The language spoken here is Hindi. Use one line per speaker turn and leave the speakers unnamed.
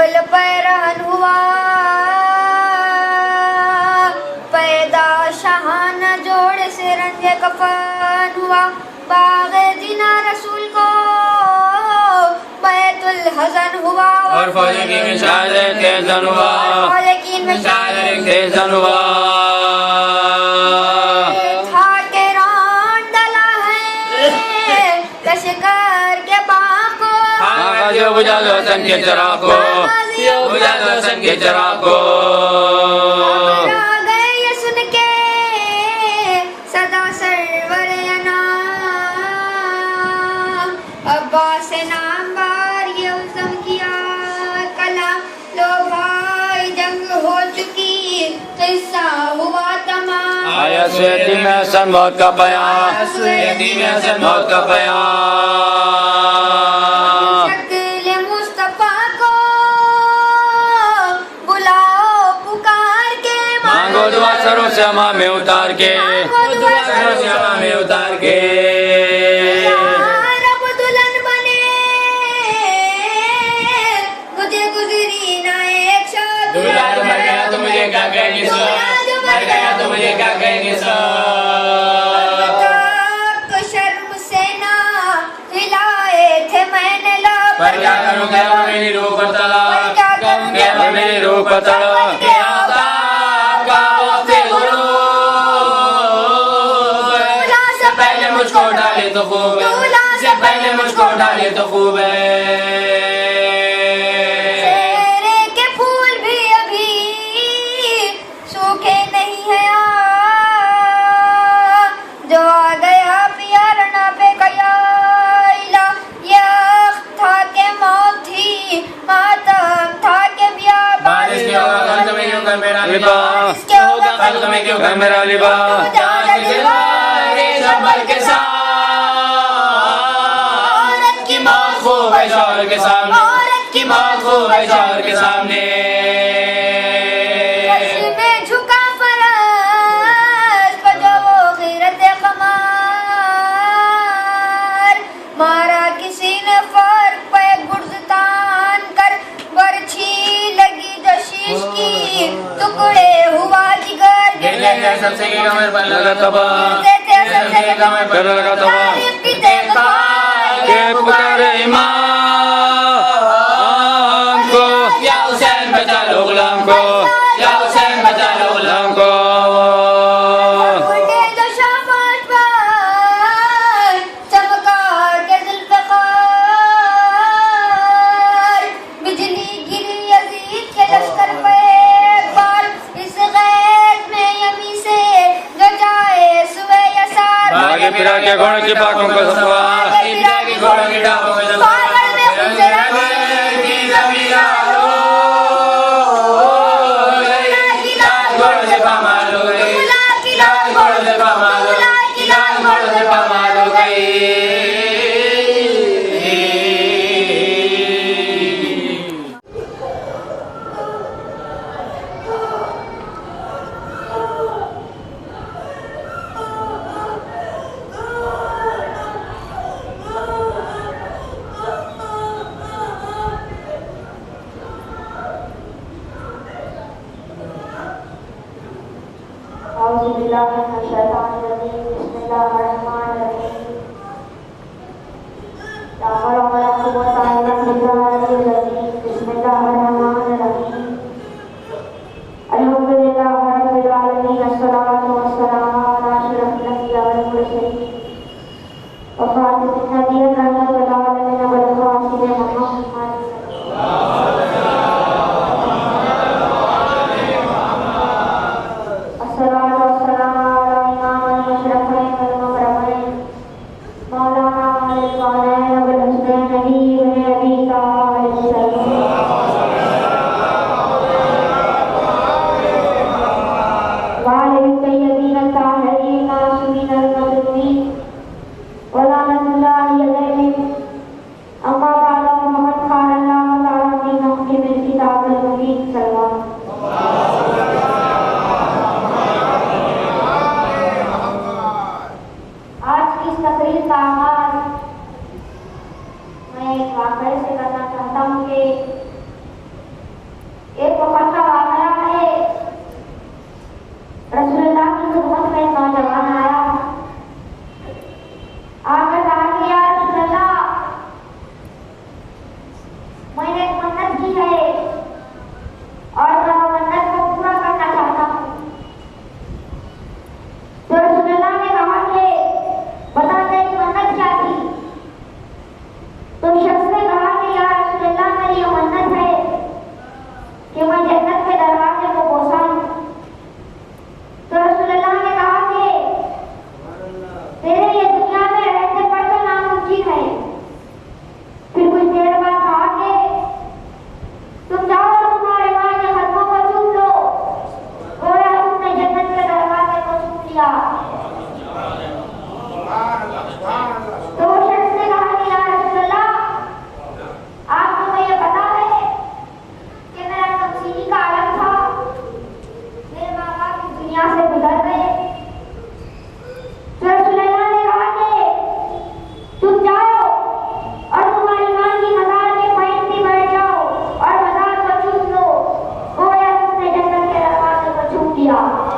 मुगल पैरहन हुआ, पैदा शाहान जोड़ से रंगे कफन हुआ। बाग़े जिना रसूल को बैतुल हज़न हुआ,
और फौज की मिसाल तेज़न हुआ,
फौज की मिसाल
तेज़न हुआ।
था के रौन डला है लश्कर के बाको,
जो बुझा दो सन के चराग को, बुझा दो सन के चराग को।
आ गए ये सुन के सदा सरवर अनाम, अब्बास नामवर ये उज़्ज़म किया कलाम। लो भाई जंग हो चुकी किस्सा हुआ तमाम,
आया सुयती में हसन मौत का बयान, सुयती में हसन मौत का बयान।
शक्ल मुस्तफा को बुलाओ पुकार के,
मांगो दुआ सरों से हमा में उतार के, सरों से हमा में उतार के।
यार अब दुल्हन बने मुझे गुजरी ना एक शब,
दूल्हा जो मर गया तो मुझे क्या कहेंगे सो, मर गया तो मुझे क्या कहेंगे सो।
तक शर्म से ना हिलाए थे मैंने लब,
पर क्या करूं क्या मेरी रूह पर तला, क्या मेरी रूह पर तला। क्या होता आपका वक्त गुरूर, से पहले मुझको डाले तो खूब है, से पहले मुझको डाले तो खूब है।
चेहरे के फूल भी अभी सूखे नहीं है जो आ गया पियारना पे कयाइला। ये वक्त था के मौत थी, मातम था के ब्याह,
बारिश के होगा कल तुम्हें क्यों कर मेरा लिबा,
इसके होगा
कल तुम्हें क्यों कर मेरा लिबा। शंबर के साथ औरत की मौत खूब है शौहर के सामने, औरत की मौत खूब है शौहर के सामने।
में झुका फरस को जो वो गिरत कमार, मारा किसी ने फर्क पे गुर्ज तान कर, बरछी लगी जो शीश की टुकड़े हुआ जिगर,
गिरने सबसे की कमर पर लगा तबा, सबसे की कमर पर लगा तबा। के पुकारे इमाम को, या हुसैन बचा लो गुलाम को, या हुसैन बचा लो गुलाम को।
उड़े जो शाबाश पर चमका के ज़ुल्फ़िकार, बिजली गिरी यज़ीद के लश्कर पे एक बार, इस गैर में यमी से जो जाए सुए यसार।
भागे फिरा के घोड़े की पाकों को सवार, फिरा के घोड़ों की टापों को सवार।
पागल में खुद रंगे
घोड़ों से पामाल हो गई, घोड़ों से पामाल हो गई, घोड़ों से पामाल हो गई।
मौलाना किया।